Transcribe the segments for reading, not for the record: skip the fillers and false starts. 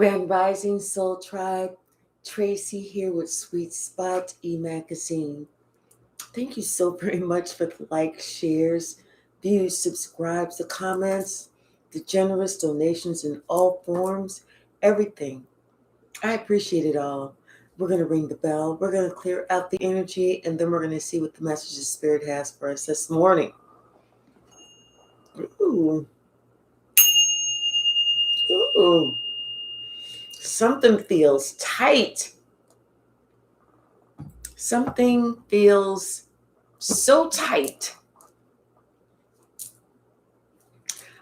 Grand Rising Soul Tribe, Tracy here with Sweet Spot e-magazine. Thank you so very much for the likes, shares, views, subscribes, the comments, the generous donations in all forms, everything. I appreciate it all. We're going to ring the bell. We're going to clear out the energy, and then we're going to see what the message of Spirit has for us this morning. Ooh. Ooh. Something feels tight. Something feels so tight.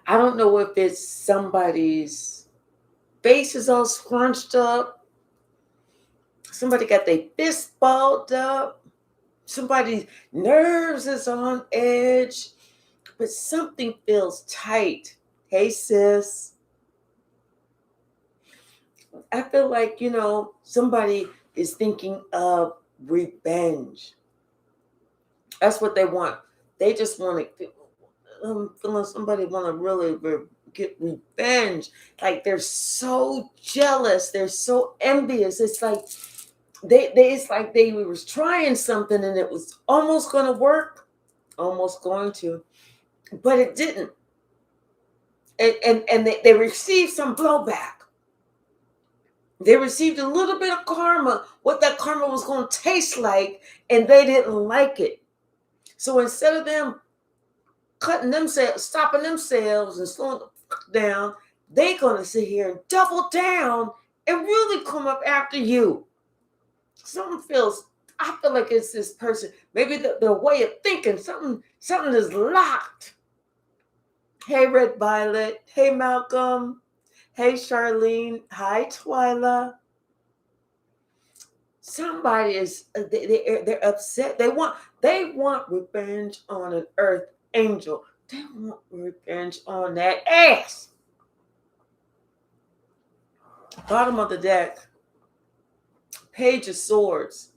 I don't know if it's somebody's face is all scrunched up. Somebody got their fist balled up. Somebody's nerves is on edge. But something feels tight. Hey, sis. I feel like, somebody is thinking of revenge. That's what they want. They just want to, feeling somebody want to really get revenge. Like they're so jealous. They're so envious. It's like it's like they was trying something and it was almost going to work, almost going to, but it didn't. And they received some blowback. They received a little bit of karma, what that karma was going to taste like, and they didn't like it. So instead of them cutting themselves, stopping themselves and slowing down, they're going to sit here and double down and really come up after you. I feel like it's this person, maybe the way of thinking, something is locked. Hey, Red Violet. Hey, Malcolm. Hey, Charlene. Hi, Twyla. Somebody is, they're upset. They want revenge on an earth angel. They want revenge on that ass. Bottom of the deck. Page of Swords.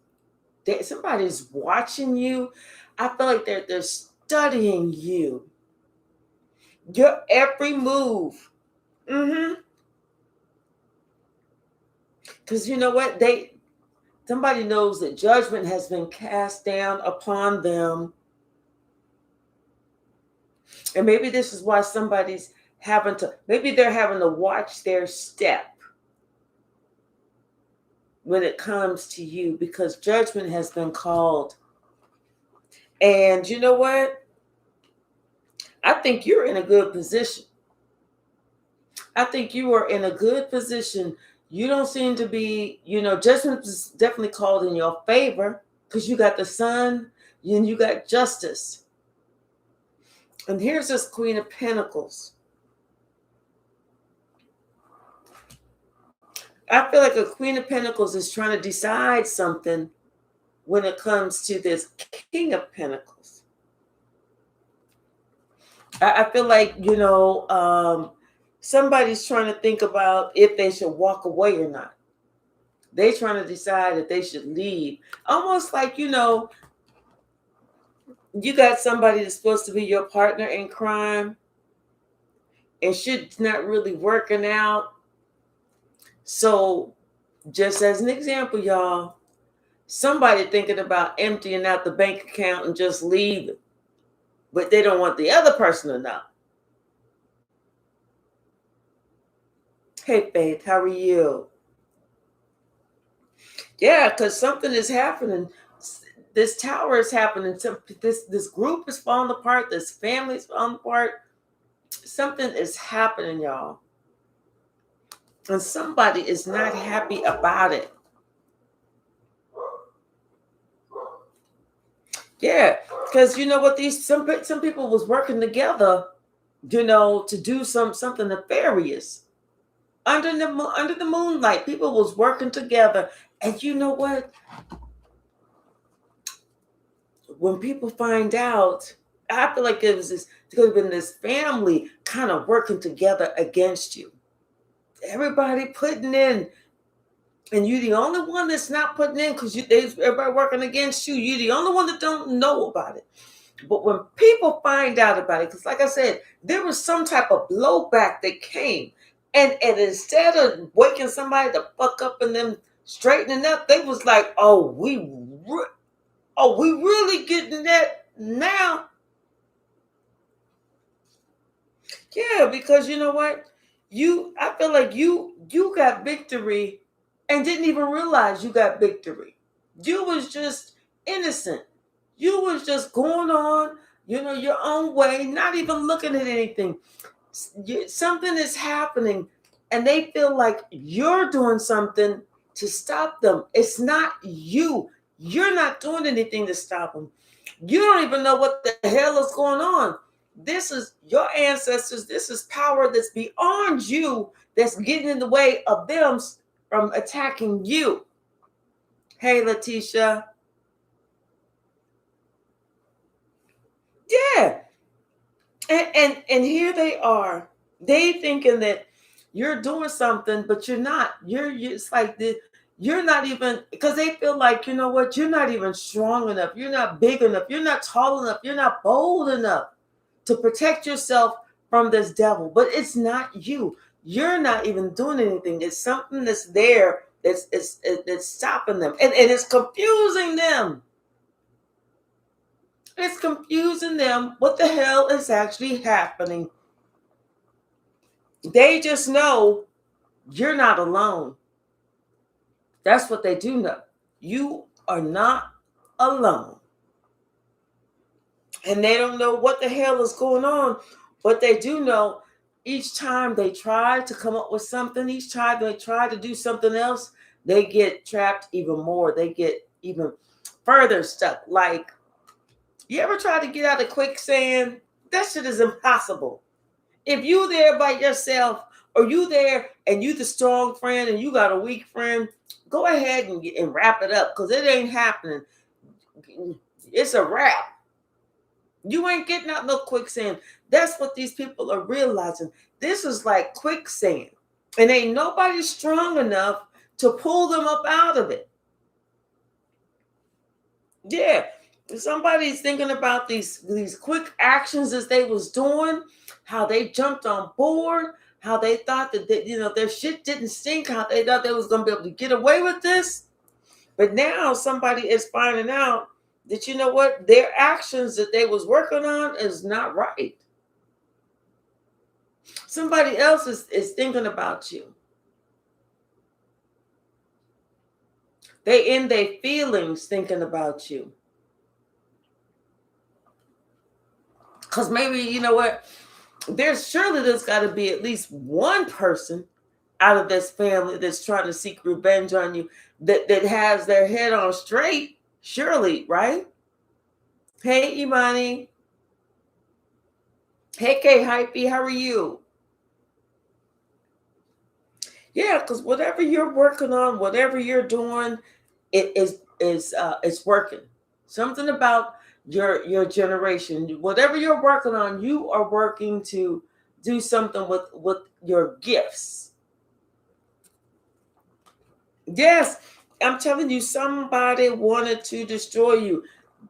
Somebody's watching you. I feel like they're studying you. Your every move. Because you know what? Somebody knows that judgment has been cast down upon them. And maybe this is why maybe they're having to watch their step when it comes to you, because judgment has been called. And you know what? I think you're in a good position. I think you are in a good position. You don't seem to be, judgment is definitely called in your favor because you got the sun and you got justice. And here's this Queen of Pentacles. I feel like a Queen of Pentacles is trying to decide something when it comes to this King of Pentacles. I feel like, somebody's trying to think about if they should walk away or not. They're trying to decide if they should leave. Almost like, you got somebody that's supposed to be your partner in crime and shit's not really working out. So just as an example, y'all, somebody thinking about emptying out the bank account and just leaving, but they don't want the other person to know. Hey, Faith, how are you? Yeah, because something is happening. This tower is happening. This group is falling apart. This family is falling apart. Something is happening, y'all. And somebody is not happy about it. Yeah, because you know what? Some people was working together, to do something nefarious. Under the moonlight, people was working together. And you know what? When people find out, I feel like it could have been this family kind of working together against you. Everybody putting in, and you're the only one that's not putting in because everybody working against you. You're the only one that don't know about it. But when people find out about it, because like I said, there was some type of blowback that came. And instead of waking somebody the fuck up and them straightening up, they was like, oh, we really getting that now? Yeah, because you know what? I feel like you got victory and didn't even realize you got victory. You was just innocent. You was just going on, your own way, not even looking at anything. Something is happening and they feel like you're doing something to stop them. It's not you. You're not doing anything to stop them. You don't even know what the hell is going on. This is your ancestors. This is power that's beyond you, that's getting in the way of them from attacking you. Hey, Letitia. Yeah. And here they are. They thinking that you're doing something, but you're not. It's like you're not even, because they feel like, you know what, you're not even strong enough. You're not big enough. You're not tall enough. You're not bold enough to protect yourself from this devil. But it's not you. You're not even doing anything. It's something that's there that's stopping them. And it's confusing them. It's confusing them what the hell is actually happening. They just know you're not alone. That's what they do know. You are not alone. And they don't know what the hell is going on, but they do know each time they try to come up with something, each time they try to do something else, they get trapped even more. They get even further stuck. Like, you ever try to get out of quicksand? That shit is impossible. If you there by yourself, or you there and you the strong friend and you got a weak friend, go ahead and wrap it up, because it ain't happening. It's a wrap. You ain't getting out no quicksand. That's what these people are realizing. This is like quicksand, and ain't nobody strong enough to pull them up out of it. Yeah. Somebody's thinking about these quick actions as they was doing, how they jumped on board, how they thought that their shit didn't stink, how they thought they was going to be able to get away with this. But now somebody is finding out that, you know what, their actions that they was working on is not right. Somebody else is thinking about you. They in their feelings thinking about you. Because maybe, you know what, there's got to be at least one person out of this family that's trying to seek revenge on you, that has their head on straight. Surely, right? Hey, Imani. Hey, K Hypey, how are you? Yeah, because whatever you're working on, whatever you're doing, it's working. Something about your generation, whatever you're working on, you are working to do something with your gifts. Yes, I'm telling you, somebody wanted to destroy you.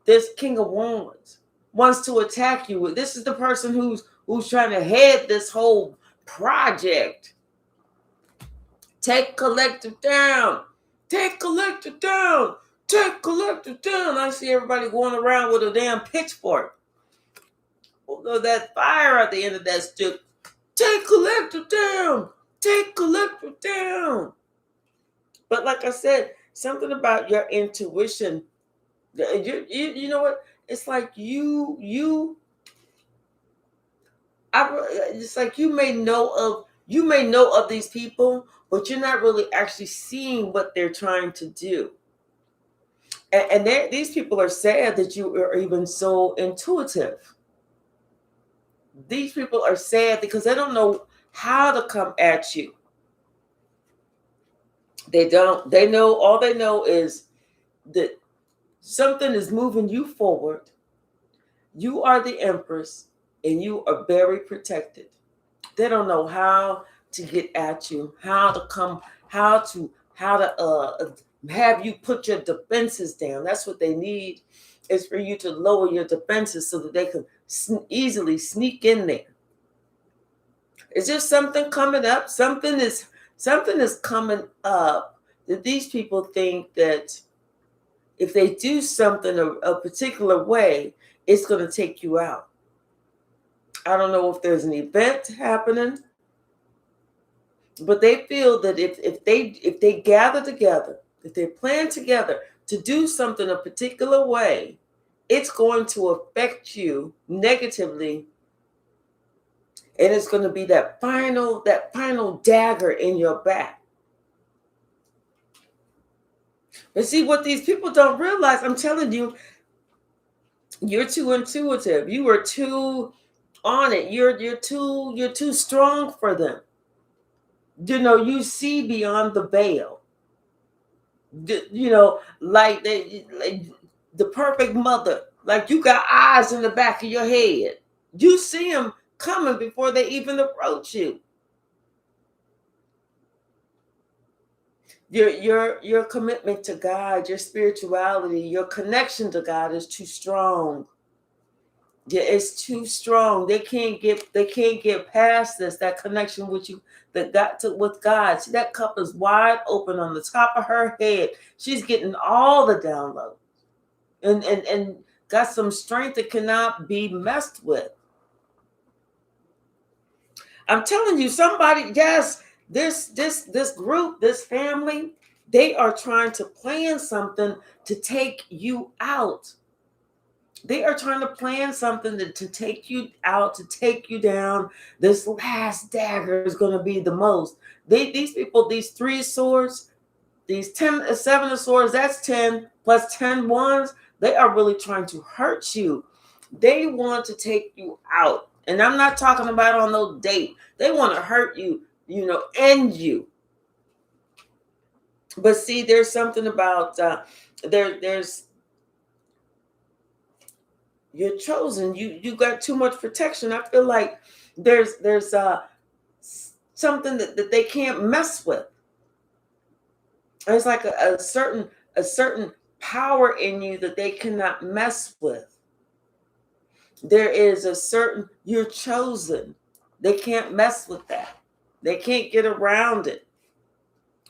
This King of Wands wants to attack you. This is the person who's trying to head this whole project. Take collective down. Take collective down. Take collective down. I see everybody going around with a damn pitchfork. Although that fire at the end of that stick. Take collective down. Take collective down. But like I said, something about your intuition. You know what? It's like it's like you may know of these people, but you're not really actually seeing what they're trying to do. And these people are sad that you are even so intuitive. These people are sad because they don't know how to come at you. They don't. All they know is that something is moving you forward. You are the Empress, and you are very protected. They don't know how to get at you, how to have you put your defenses down. That's what they need, is for you to lower your defenses so that they can easily sneak in there. Is there something coming up? Something is coming up that these people think that if they do something a particular way, it's going to take you out. I don't know if there's an event happening, but they feel that if they gather together, if they plan together to do something a particular way, it's going to affect you negatively, and it's going to be that final dagger in your back. But see, what these people don't realize, I'm telling you, you're too intuitive. You are too on it. You're too strong for them. You know, you see beyond the veil. You know, like the perfect mother. Like you got eyes in the back of your head. You see them coming before they even approach you. Your commitment to God, your spirituality, your connection to God is too strong. Yeah, it's too strong. They can't get past this. That connection with you, with God. See, that cup is wide open on the top of her head. She's getting all the download, and got some strength that cannot be messed with. I'm telling you, somebody, yes, this group, this family, they are trying to plan something to take you out. They are trying to plan something to take you out, to take you down. This last dagger is going to be the most. These people, these 3 swords, these 7 of swords, that's 10 plus 10 wands. They are really trying to hurt you. They want to take you out. And I'm not talking about on no date. They want to hurt you, end you. But see, there's something about there's you're chosen. You got too much protection. I feel like there's something that they can't mess with. There's like a certain power in you that they cannot mess with. There is a certain, you're chosen. They can't mess with that. They can't get around it.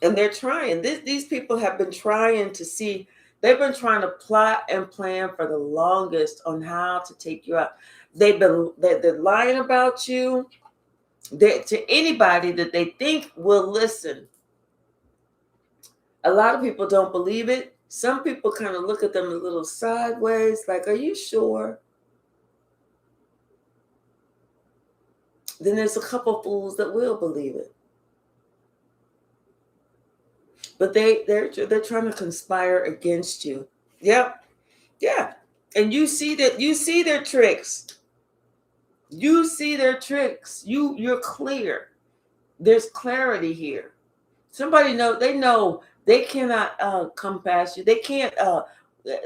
And they're trying. These people have been trying to see, they've been trying to plot and plan for the longest on how to take you out. They're lying about you. To anybody that they think will listen. A lot of people don't believe it. Some people kind of look at them a little sideways, like, are you sure? Then there's a couple fools that will believe it. But they're trying to conspire against you. Yep. Yeah. And you see their tricks. You see their tricks. You're clear. There's clarity here. Somebody know they cannot come past you. They can't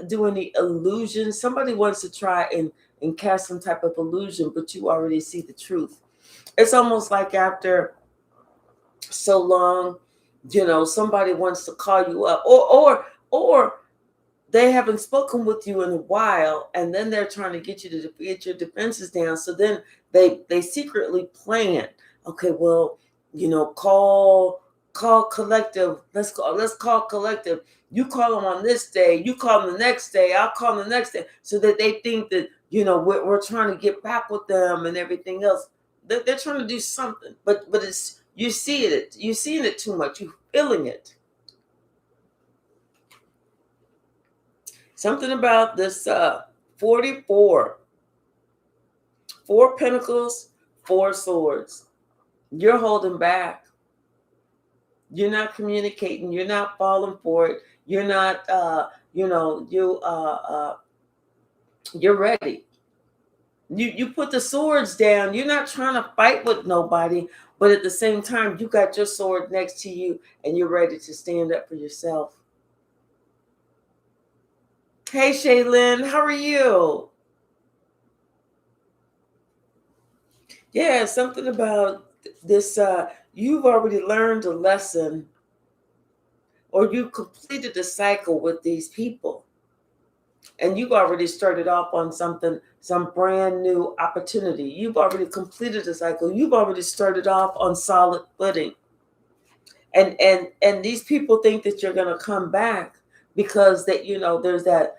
do any illusions. Somebody wants to try and cast some type of illusion, but you already see the truth. It's almost like after so long, somebody wants to call you up, or they haven't spoken with you in a while, and then they're trying to get you to get your defenses down. So then they secretly plan. Okay, well, call collective. Let's call collective. You call them on this day. You call them the next day. I'll call them the next day. So that they think that we're trying to get back with them and everything else. They're trying to do something, but it's you're seeing it too much. You're feeling it. Something about this 44. 4 pentacles, 4 swords. You're holding back. You're not communicating. You're not falling for it. You're not, you're ready. You put the swords down. You're not trying to fight with nobody, but at the same time, you got your sword next to you and you're ready to stand up for yourself. Hey, Shaylin, how are you? Yeah, something about this. You've already learned a lesson, or you completed the cycle with these people. And you've already started off on something, some brand new opportunity. You've already completed a cycle. You've already started off on solid footing. And these people think that you're going to come back because that, you know, there's that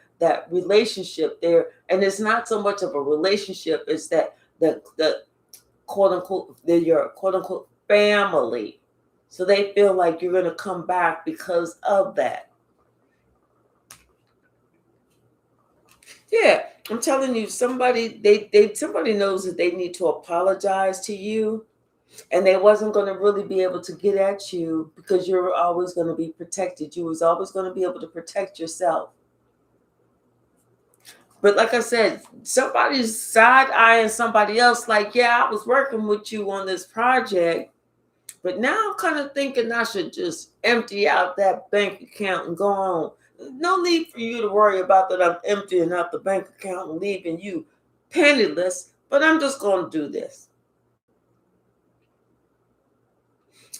relationship there, and it's not so much of a relationship. It's that the quote unquote, they're your quote unquote family, so they feel like you're going to come back because of that. Yeah, I'm telling you, somebody somebody knows that they need to apologize to you, and they wasn't going to really be able to get at you because you're always going to be protected. You was always going to be able to protect yourself. But like I said, somebody's side eyeing somebody else, like, yeah, I was working with you on this project, but now I'm kind of thinking I should just empty out that bank account and go on. No need for you to worry about that. I'm emptying out the bank account and leaving you penniless, but I'm just going to do this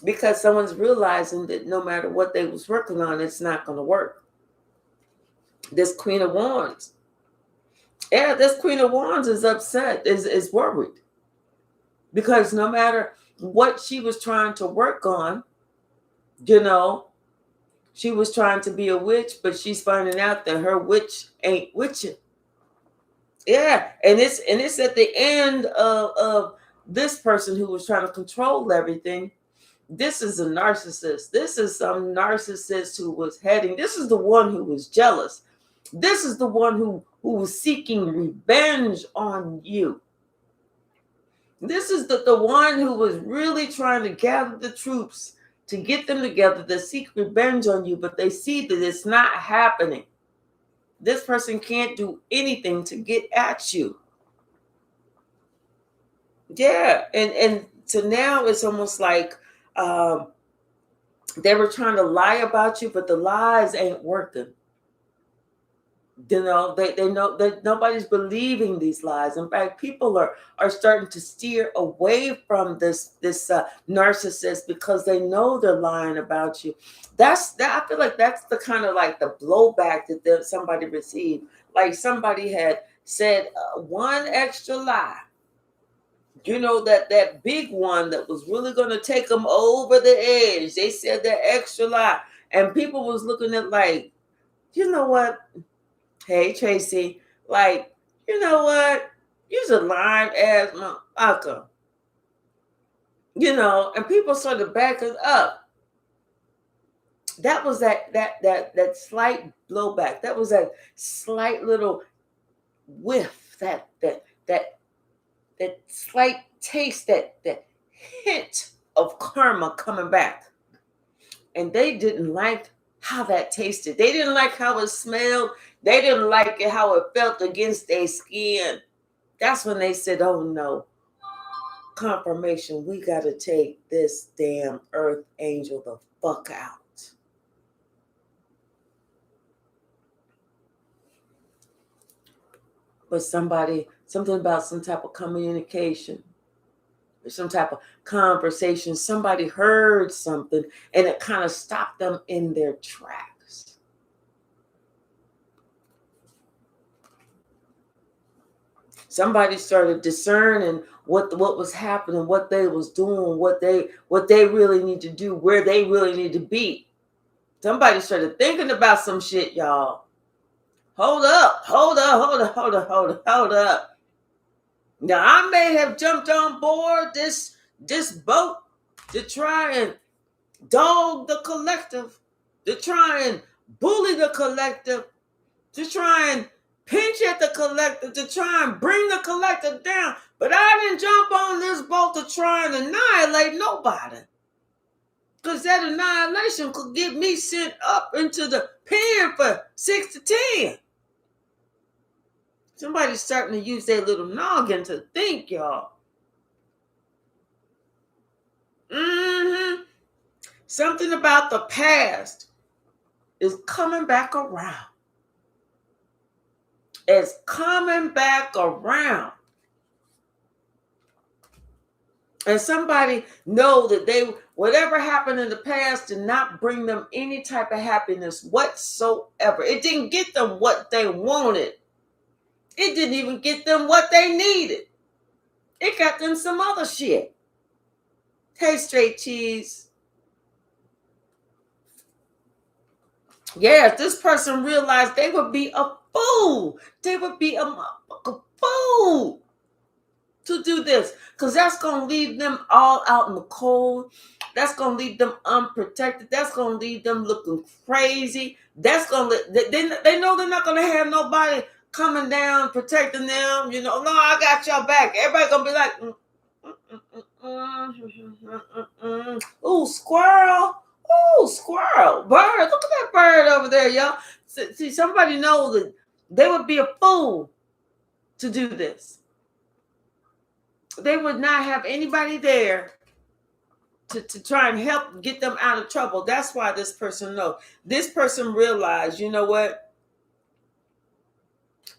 because someone's realizing that no matter what they was working on, it's not going to work. This Queen of Wands. Yeah, this Queen of Wands is upset, is worried. Because no matter what she was trying to work on, you know, she was trying to be a witch, but she's finding out that her witch ain't witching. Yeah, and it's at the end of this person who was trying to control everything. This is a narcissist. This is some narcissist who was heading. This is the one who was jealous. This is the one who was seeking revenge on you. This is the one who was really trying to gather the troops to get them together to seek revenge on you, but they see that it's not happening. This person can't do anything to get at you. Yeah, and so now it's almost like they were trying to lie about you, but the lies ain't working. You know, they know that nobody's believing these lies. In fact, people are starting to steer away from this narcissist because they know they're lying about you. That's that. I feel like that's the kind of like the blowback that somebody received. Like somebody had said one extra lie. You know, that big one that was really going to take them over the edge. They said that extra lie, and people was looking at like, you know what? Hey, Tracy, like, you know what? You're a lying ass motherfucker. You know, and people started backing up. That was that slight blowback. That was that slight little whiff, that slight taste, that hint of karma coming back. And they didn't like how that tasted. They didn't like how it smelled. They didn't like it how it felt against their skin. That's when they said, oh no, confirmation, we got to take this damn earth angel the fuck out. But something about some type of communication, or some type of conversation, somebody heard something and it kind of stopped them in their tracks. Somebody started discerning what was happening, what they was doing, what they really need to do, where they really need to be. Somebody started thinking about some shit, y'all. Hold up. Now I may have jumped on board this boat to try and dog the collective, to try and bully the collective, to try and pinch at the collective, to try and bring the collective down. But I didn't jump on this boat to try and annihilate nobody. Because that annihilation could get me sent up into the pen for 6 to 10. Somebody's starting to use their little noggin to think, y'all. Something about the past is coming back around. It's coming back around. And somebody know that whatever happened in the past did not bring them any type of happiness whatsoever. It didn't get them what they wanted. It didn't even get them what they needed. It got them some other shit. Hey, straight cheese. Yeah, if this person realized they would be a fool. They would be a motherfucking fool to do this, because that's going to leave them all out in the cold. That's going to leave them unprotected. That's going to leave them looking crazy. That's going to they know they're not going to have nobody coming down protecting them. You know, no, I got your back. Everybody going to be like, ooh, squirrel. Ooh, squirrel. Bird. Look at that bird over there, y'all. See, somebody knows that they would be a fool to do this. They would not have anybody there to try and help get them out of trouble. That's why this person knows. This person realized, you know what?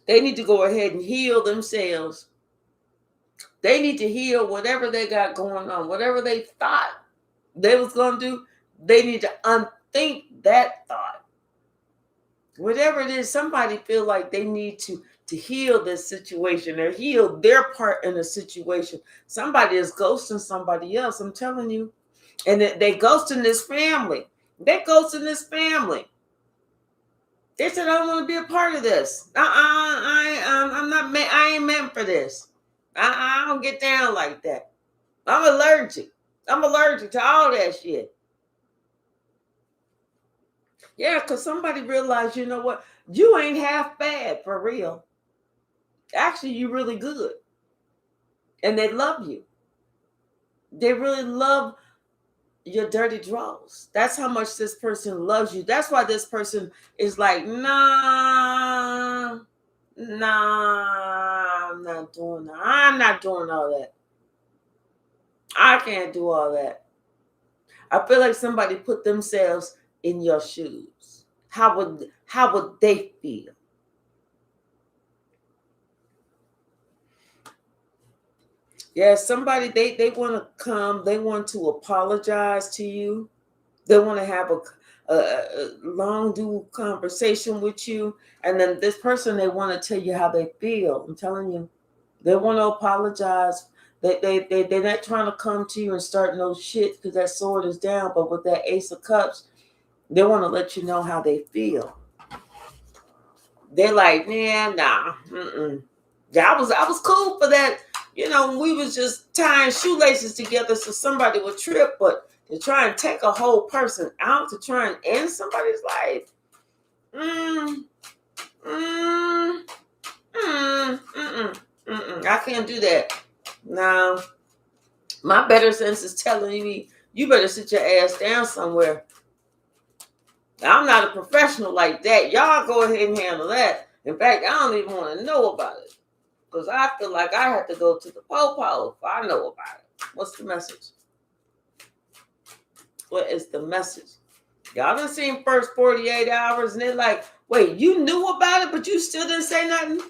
They need to go ahead and heal themselves. They need to heal whatever they got going on, whatever they thought they was going to do. They need to unthink that thought. Whatever it is, somebody feel like they need to heal this situation or heal their part in the situation. Somebody is ghosting somebody else, I'm telling you. And they ghosting this family. They ghosting this family. They said, I don't want to be a part of this. I'm not. I ain't meant for this. I don't get down like that. I'm allergic. I'm allergic to all that shit. Yeah, because somebody realized, you know what? You ain't half bad for real. Actually, you're really good. And they love you. They really love your dirty draws. That's how much this person loves you. That's why this person is like, nah, I'm not doing that. I'm not doing all that. I can't do all that. I feel like somebody put themselves in your shoes. How would they feel? Yeah, somebody they want to come, they want to apologize to you. They want to have a long due conversation with you, and then this person, they want to tell you how they feel. I'm telling you, they want to apologize. They're not trying to come to you and start no shit because that sword is down. But with that Ace of Cups, they want to let you know how they feel. They're like, man, nah, yeah, I was cool for that. You know, we was just tying shoelaces together so somebody would trip, but to try and take a whole person out to try and end somebody's life, I can't do that. No, my better sense is telling me you better sit your ass down somewhere. I'm not a professional like that. Y'all go ahead and handle that. In fact, I don't even want to know about it because I feel like I have to go to the po-po if I know about it. What's the message? What is the message? Y'all done seen first 48 hours and they're like, wait, you knew about it, but you still didn't say nothing?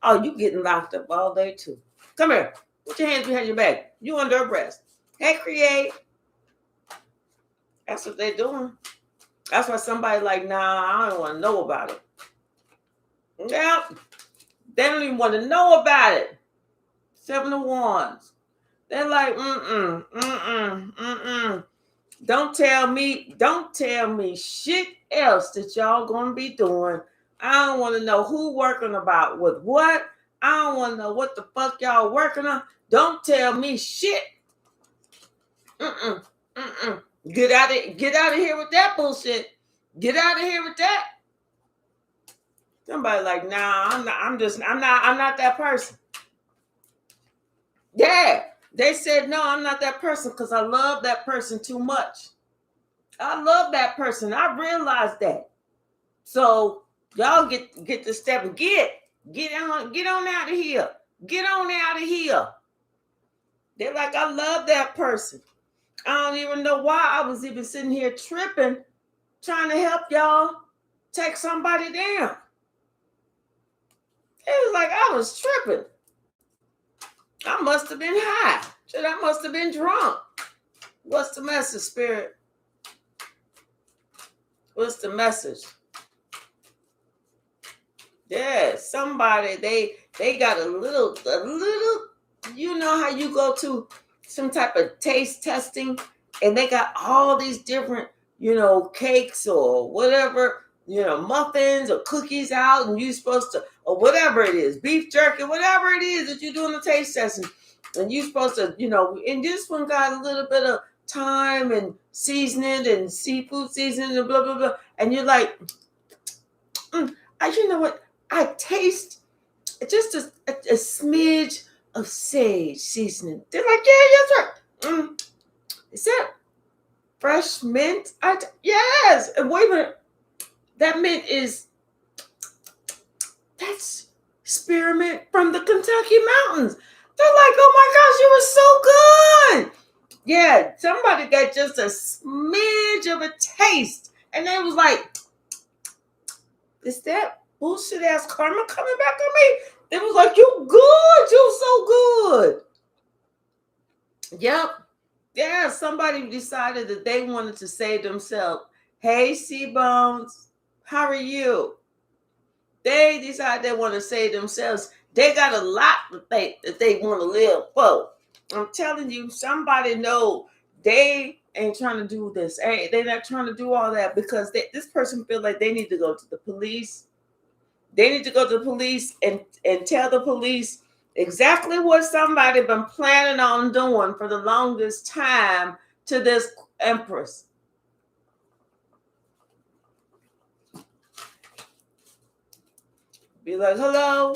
Oh, you getting locked up all day too. Come here. Put your hands behind your back. You under arrest. Hey, create. That's what they're doing. That's why somebody like, nah, I don't want to know about it. Yeah. They don't even want to know about it. 7 of Wands. They're like, Don't tell me shit else that y'all gonna be doing. I don't want to know who working about with what. I don't want to know what the fuck y'all working on. Don't tell me shit. Get out of here with that bullshit. Get out of here with that. Somebody like, nah, I'm not that person. Yeah. They said, no, I'm not that person because I love that person too much. I love that person. I realized that. So y'all get the step and get on out of here. Get on out of here. They're like, I love that person. I don't even know why I was even sitting here tripping, trying to help y'all take somebody down. It was like I was tripping. I must have been high. Shit, I must have been drunk. What's the message, Spirit? What's the message? Yeah, somebody, they got a little, you know how you go to some type of taste testing and they got all these different, cakes or whatever, muffins or cookies out, and you're supposed to, or whatever it is, beef jerky, whatever it is that you're doing the taste testing. And you're supposed to, and this one got a little bit of thyme and seasoning and seafood seasoning and blah, blah, blah. And you're like, you know what? I taste just a smidge of sage seasoning. They're like, yeah, that's right. Is that fresh mint? Yes. And wait a minute. That mint that's spearmint from the Kentucky mountains. They're like, oh my gosh, you were so good. Yeah, somebody got just a smidge of a taste. And they was like, is that bullshit ass karma coming back on me? It was like, you good. You so good. Yep. Yeah, somebody decided that they wanted to say themselves, hey, C-Bones, how are you? They decided they want to say themselves. They got a lot that they want to live for. I'm telling you, somebody know they ain't trying to do this. Hey, they're not trying to do all that because this person feel like they need to go to the police. They need to go to the police and tell the police exactly what somebody been planning on doing for the longest time to this empress. Be like, hello?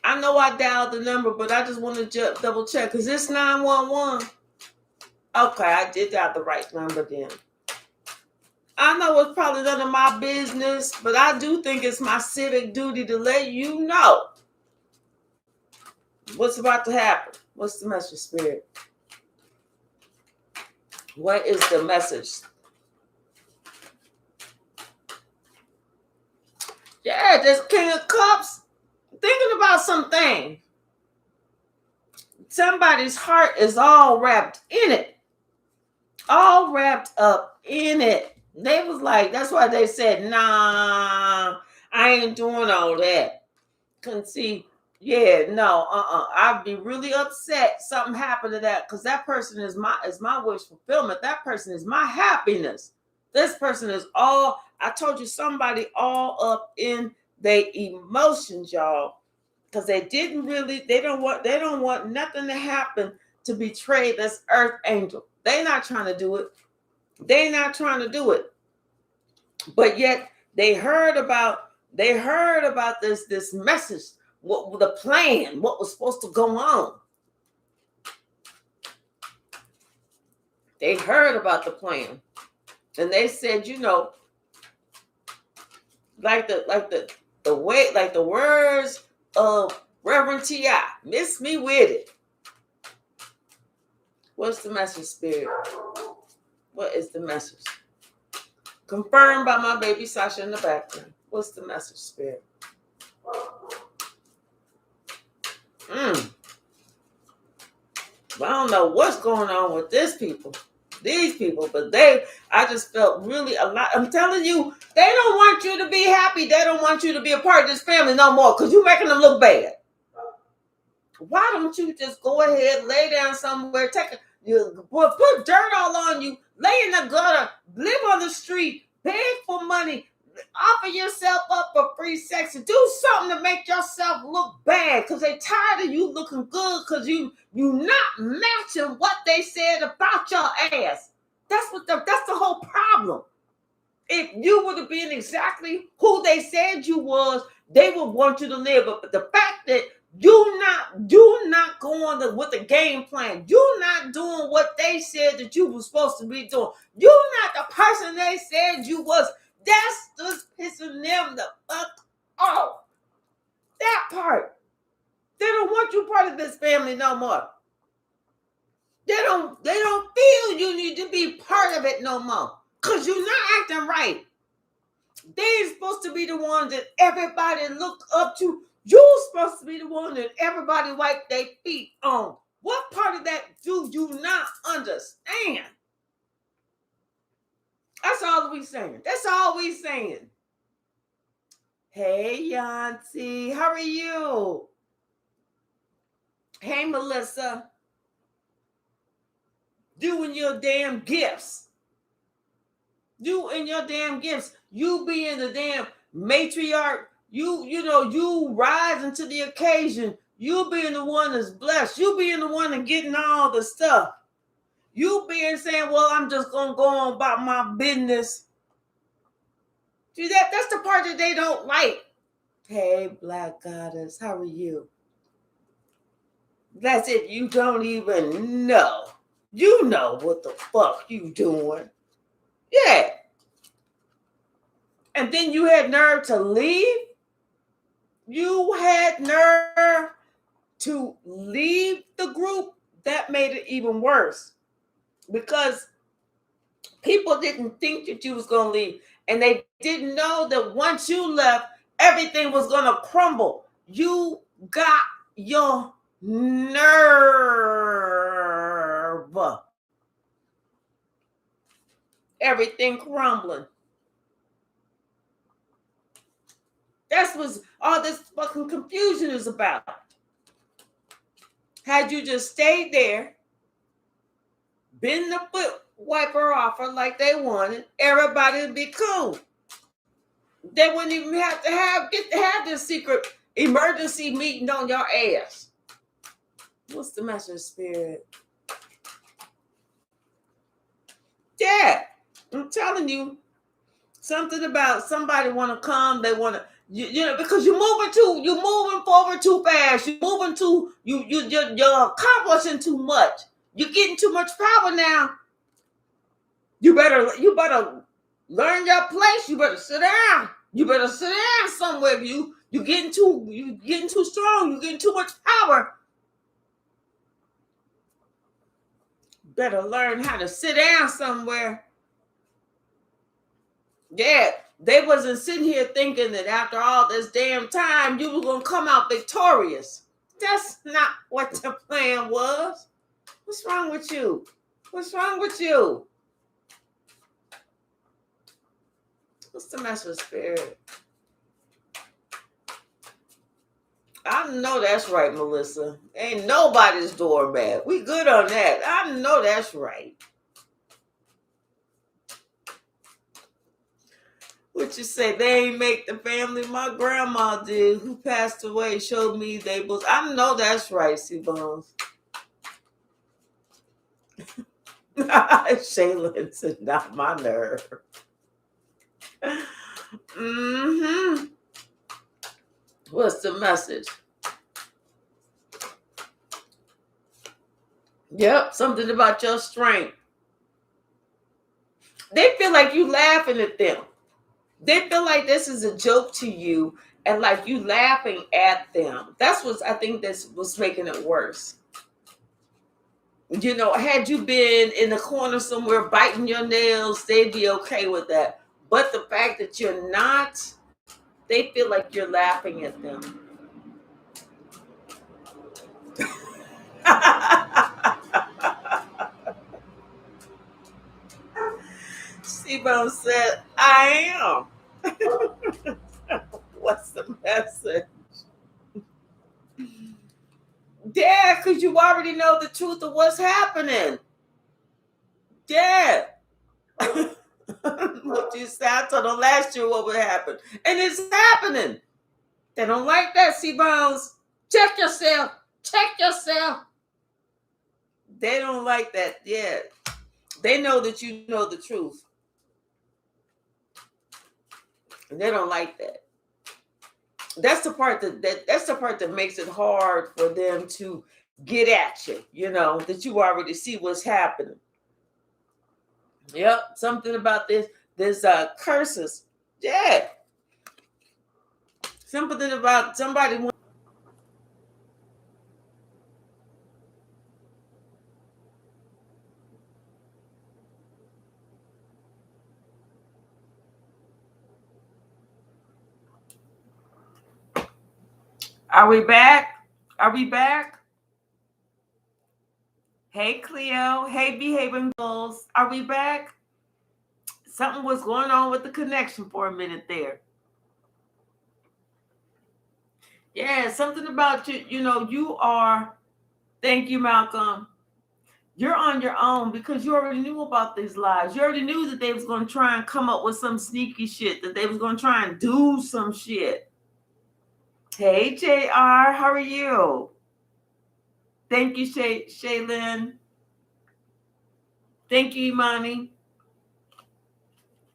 I know I dialed the number, but I just want to double check. Is this 911? Okay, I did dial the right number then. I know it's probably none of my business, but I do think it's my civic duty to let you know what's about to happen. What's the message, Spirit? What is the message? Yeah, this King of Cups thinking about something. Somebody's heart is all wrapped in it. All wrapped up in it. They was like, that's why they said, nah, I ain't doing all that. Couldn't see, I'd be really upset something happened to that, because that person is my wish fulfillment. That person is my happiness. This person is all, I told you, somebody all up in their emotions, y'all. Because they don't want nothing to happen to betray this earth angel. They're not trying to do it. They're not trying to do it. But yet they heard about this message, what the plan, what was supposed to go on. They heard about the plan. And they said, like the words of Reverend T.I., miss me with it. What's the message, Spirit? What is the message? Confirmed by my baby Sasha in the background. What's the message, Spirit? I don't know what's going on with these people, but I just felt really a lot. I'm telling you, they don't want you to be happy. They don't want you to be a part of this family no more, because you're making them look bad. Why don't you just go ahead, lay down somewhere, put dirt all on you, lay in the gutter, live on the street, beg for money, offer yourself up for free sex, and do something to make yourself look bad, because they tired of you looking good, because you not matching what they said about your ass. That's the whole problem. If you would have been exactly who they said you was, they would want you to live. But the fact that you not going with the game plan, you not doing what they said that you were supposed to be doing, you not the person they said you was, that's just pissing them the fuck off. That part. They don't want you part of this family no more. They don't feel you need to be part of it no more, because you're not acting right. They're supposed to be the ones that everybody look up to. You're supposed to be the one that everybody wipe their feet on. What part of that do you not understand? That's all we saying. That's all we saying. Hey, Yancy, how are you? Hey, Melissa. Doing your damn gifts. Doing your damn gifts. You being the damn matriarch. You rising to the occasion. You being the one that's blessed. You being the one that's getting all the stuff. You being saying, well, I'm just gonna go on about my business. See, that's the part that they don't like. Hey, Black Goddess, how are you? That's it. You don't even know. You know what the fuck you doing. Yeah. And then you had nerve to leave. You had nerve to leave the group. That made it even worse. Because people didn't think that you was going to leave. And they didn't know that once you left, everything was going to crumble. You got your nerve. Everything crumbling. That's what all this fucking confusion is about. Had you just stayed there, been the foot wiper offer like they wanted, everybody would be cool. They wouldn't even have to have this secret emergency meeting on your ass. What's the message, Spirit? Yeah, I'm telling you, something about somebody want to come. They want to, because you're moving forward too fast. You're accomplishing too much. You're getting too much power now. You better learn your place. You better sit down. You better sit down somewhere. You getting too strong. You getting too much power. Better learn how to sit down somewhere. Yeah, they wasn't sitting here thinking that after all this damn time you were gonna come out victorious. That's not what the plan was. What's wrong with you? What's wrong with you? What's the message, Spirit? I know that's right, Melissa. Ain't nobody's doormat. We good on that. I know that's right. What you say? They ain't make the family. My grandma did, who passed away, showed me they was. I know that's right, C-Bones. Shayla said, not my nerve. Mm-hmm. What's the message? Yep, something about your strength. They feel like you laughing at them. They feel like this is a joke to you and like you laughing at them. That's what I think that's what's making it worse. Had you been in the corner somewhere biting your nails, they'd be okay with that. But the fact that you're not, they feel like you're laughing at them. Steve-O said, I am. What's the message? Yeah, because you already know the truth of what's happening. Yeah. What you said, I told them last year what would happen. And it's happening. They don't like that, C-Bones. Check yourself. Check yourself. They don't like that. Yeah. They know that you know the truth. And they don't like that. That's the part that makes it hard for them to get at you, that you already see what's happening. Yep, something about this curses. Yeah. Something about somebody. Are we back? Are we back? Hey, Cleo. Hey, Behaving Goals. Are we back? Something was going on with the connection for a minute there. Yeah, something about you. You know, you are. Thank you, Malcolm. You're on your own because you already knew about these lies. You already knew that they was going to try and come up with some sneaky shit, that they was going to try and do some shit. Hey, JR, how are you? Thank you, Shaylin. Thank you, Imani.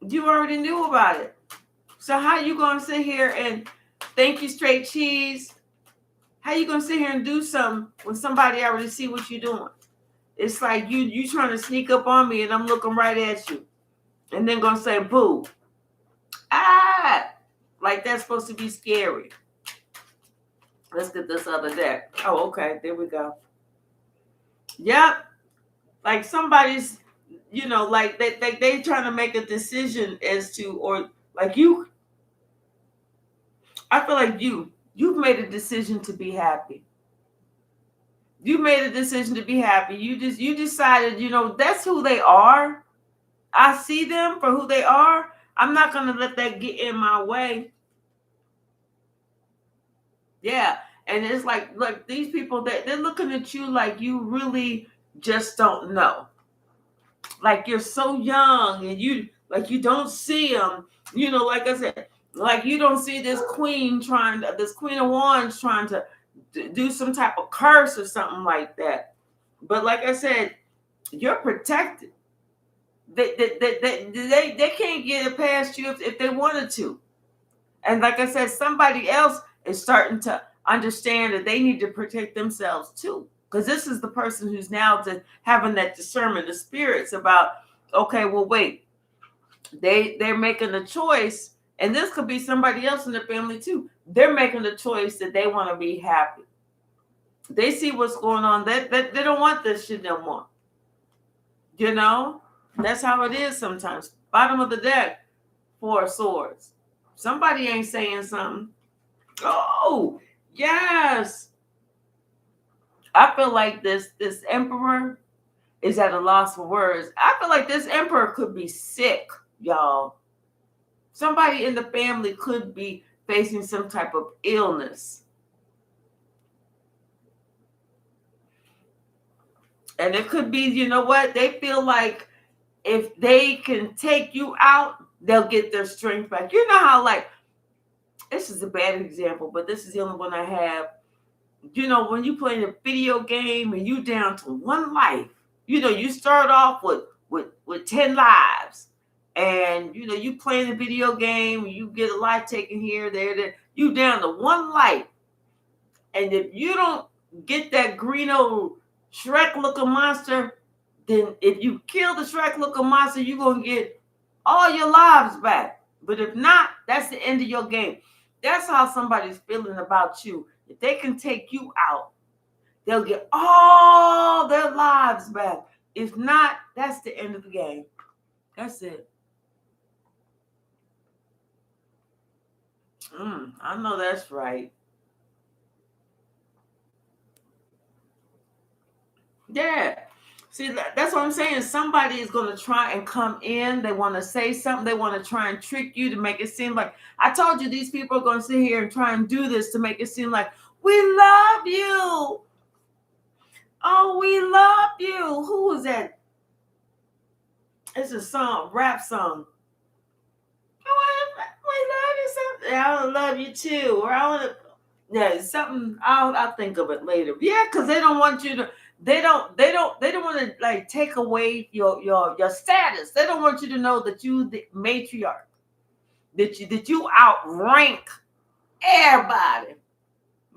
You already knew about it. So how you going to sit here and thank you, Straight Cheese? How you going to sit here and do something when somebody already see what you're doing? It's like you trying to sneak up on me and I'm looking right at you. And then going to say, boo. Ah! Like that's supposed to be scary. Let's get this other deck. Oh, okay. There we go. Yep. Like somebody's, you know, like they trying to make a decision as to, or like you, I feel like you've made a decision to be happy. You made a decision to be happy. You decided, you know, that's who they are. I see them for who they are. I'm not going to let that get in my way. Yeah. And it's like these people that they're looking at you like you really just don't know. Like you're so young and you don't see them. You know, like I said, like you don't see this queen of wands trying to do some type of curse or something like that. But like I said, you're protected. They can't get it past you if they wanted to. And like I said, somebody else is starting to understand that they need to protect themselves too. Because this is the person who's now having that discernment of spirits about, okay, well, wait, they're making a choice, and this could be somebody else in the family too. They're making the choice that they want to be happy. They see what's going on. They don't want this shit no more. You know, that's how it is sometimes. Bottom of the deck, 4 of Swords. Somebody ain't saying something. Oh, yes. I feel like this emperor is at a loss for words. I feel like this emperor could be sick, y'all. Somebody in the family could be facing some type of illness. And it could be, you know what? They feel like if they can take you out, they'll get their strength back. You know how, like, this is a bad example, but this is the only one I have. You know, when you play a video game and you down to 1 life, you know, you start off with 10 lives. And, you know, you playing a video game, you get a life taken here, there. You down to 1 life. And if you don't get that green old Shrek-looking monster, then if you kill the Shrek-looking monster, you're going to get all your lives back. But if not, that's the end of your game. That's how somebody's feeling about you. If they can take you out, they'll get all their lives back. If not, that's the end of the game. That's it. I know that's right. Yeah. See, that's what I'm saying. Somebody is going to try and come in. They want to say something. They want to try and trick you to make it seem like, I told you these people are going to sit here and try and do this to make it seem like, we love you. Oh, we love you. Who was that? It's a song, rap song. Oh, we love you something. I love you too. Or I want to, yeah, something. I'll think of it later. Yeah, because they don't want you to. They don't want to like take away your status. They don't want you to know that you the matriarch, that you outrank everybody.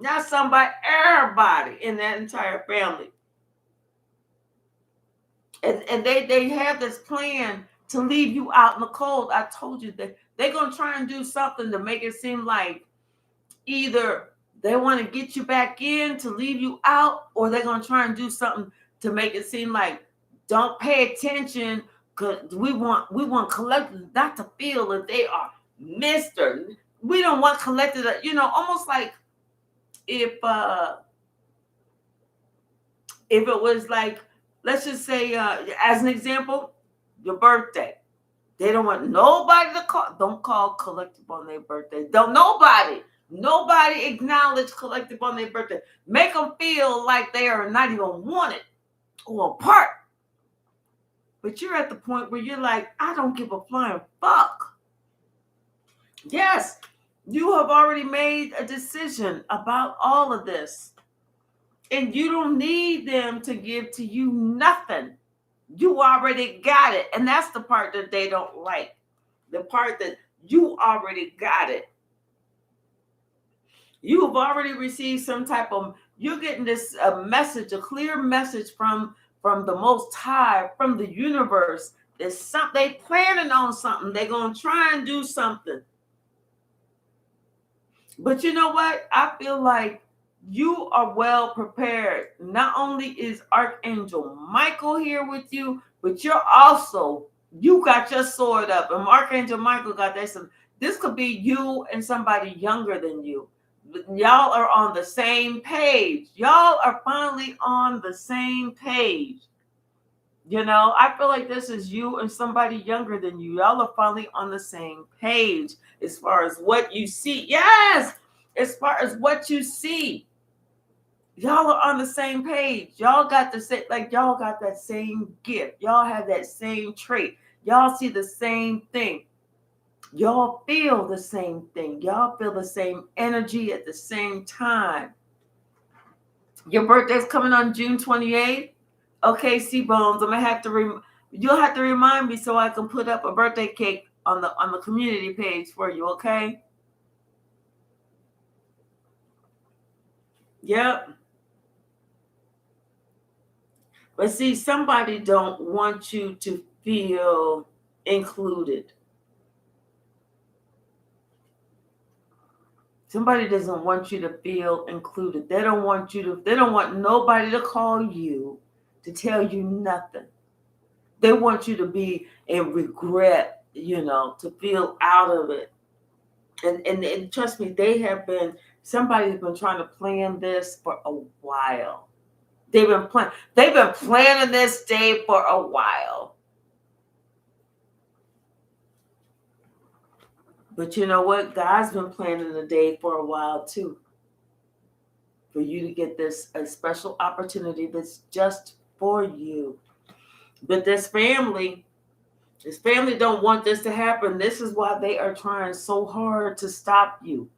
Not somebody, everybody in that entire family. And they have this plan to leave you out in the cold. I told you that they're gonna try and do something to make it seem like either they want to get you back in to leave you out, or they're going to try and do something to make it seem like don't pay attention because we want collectors not to feel that they are Mr. We don't want collectors, you know, almost like if it was like, let's just say, as an example, your birthday. They don't want nobody to call. Don't call collective on their birthday. Don't nobody acknowledge collective on their birthday. Make them feel like they are not even wanted or a part. But you're at the point where you're like, I don't give a flying fuck. Yes, you have already made a decision about all of this. And you don't need them to give to you nothing. You already got it. And that's the part that they don't like. The part that you already got it. You have already received some type of, you're getting this message, a clear message from the Most High, from the universe. There's something, they planning on something. They're going to try and do something. But you know what? I feel like you are well prepared. Not only is Archangel Michael here with you, but you got your sword up. And Archangel Michael got that. This could be you and somebody younger than you. Y'all are on the same page. Y'all are finally on the same page. You know, I feel like this is you and somebody younger than you. Y'all are finally on the same page as far as what you see. Yes, as far as what you see. Y'all are on the same page. Y'all got the same, like y'all got that same gift. Y'all have that same trait. Y'all see the same thing. Y'all feel the same thing. Y'all feel the same energy at the same time. Your birthday's coming on June 28th. Okay, C-Bones, I'm gonna have to you'll have to remind me so I can put up a birthday cake on the community page for you, okay? Yep. But see, somebody don't want you to feel included. Somebody doesn't want you to feel included. They don't want nobody to call you to tell you nothing. They want you to be in regret, to feel out of it. And trust me, somebody's been trying to plan this for a while. They've been planning this day for a while. But you know what? God's been planning the day for a while too. For you to get a special opportunity that's just for you. But this family don't want this to happen. This is why they are trying so hard to stop you.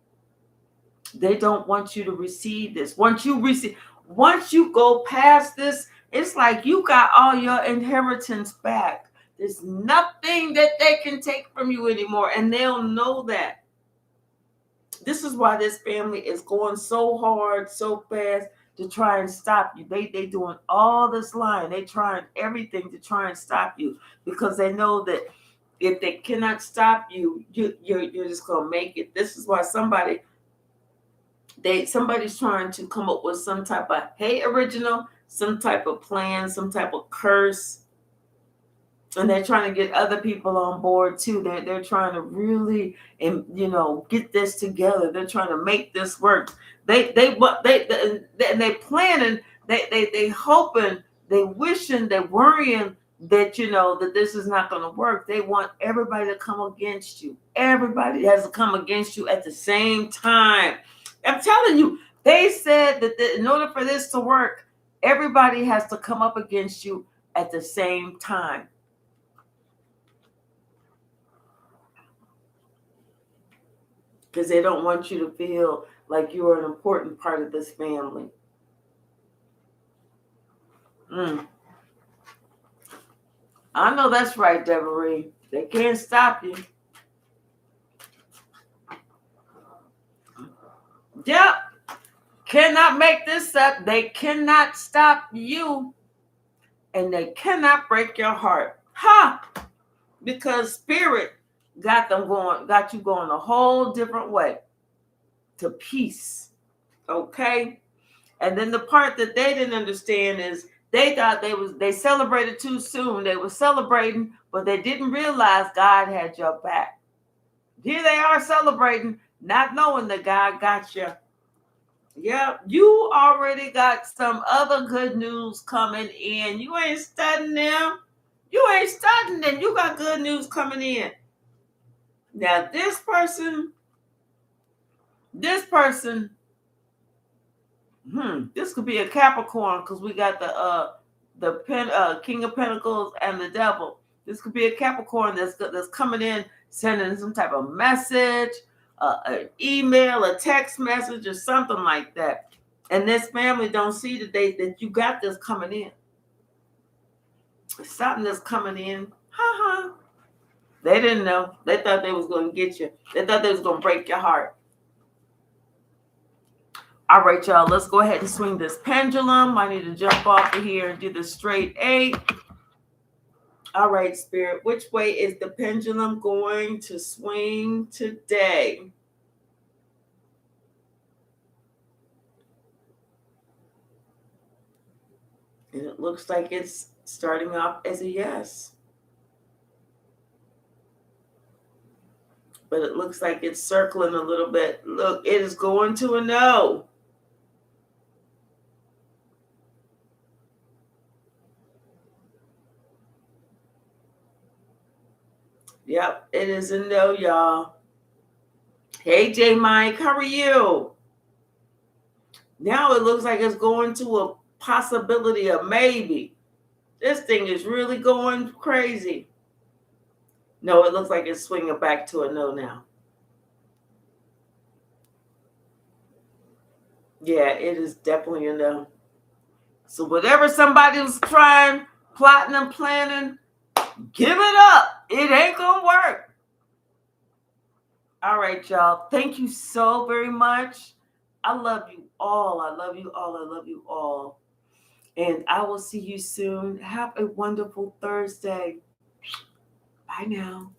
They don't want you to receive this. Once you go past this, it's like you got all your inheritance back. There's nothing that they can take from you anymore, and they'll know that. This is why this family is going so hard, so fast to try and stop you. They doing all this lying. They trying everything to try and stop you because they know that if they cannot stop you, you're just gonna make it. This is why somebody's trying to come up with some type of original, some type of plan, some type of curse. And they're trying to get other people on board too. They're trying to really, get this together. They're trying to make this work. They planning. They hoping. They wishing. They worrying that that this is not going to work. They want everybody to come against you. Everybody has to come against you at the same time. I'm telling you. They said that in order for this to work, everybody has to come up against you at the same time. Because they don't want you to feel like you are an important part of this family. I know that's right, Deborah. They can't stop you. Yep. Cannot make this up. They cannot stop you. And they cannot break your heart. Because spirit got you going a whole different way to peace. Okay? And then the part that they didn't understand is they thought they celebrated too soon. They were celebrating, but they didn't realize God had your back. Here they are celebrating, not knowing that God got you. Yeah, you already got some other good news coming in. You ain't studying them. You ain't studying them. You got good news coming in. Now this person, this could be a Capricorn because we got the King of Pentacles and the Devil. This could be a Capricorn that's coming in, sending some type of message, an email, a text message, or something like that. And this family don't see that you got this coming in. Something that's coming in. Ha ha. They didn't know. They thought they was going to get you. They thought they was going to break your heart. All right, y'all, let's go ahead and swing this pendulum. I need to jump off of here and do the straight 8. All right, Spirit, which way is the pendulum going to swing today? And it looks like it's starting off as a yes. But it looks like it's circling a little bit. Look, it is going to a no. Yep, it is a no, y'all. Hey, J Mike, how are you? Now it looks like it's going to a possibility of maybe. This thing is really going crazy. No, it looks like it's swinging back to a no now. Yeah, it is definitely a no. So whatever somebody was trying, plotting and planning, give it up. It ain't gonna work. All right, y'all. Thank you so very much. I love you all. I love you all. I love you all. And I will see you soon. Have a wonderful Thursday. Bye now.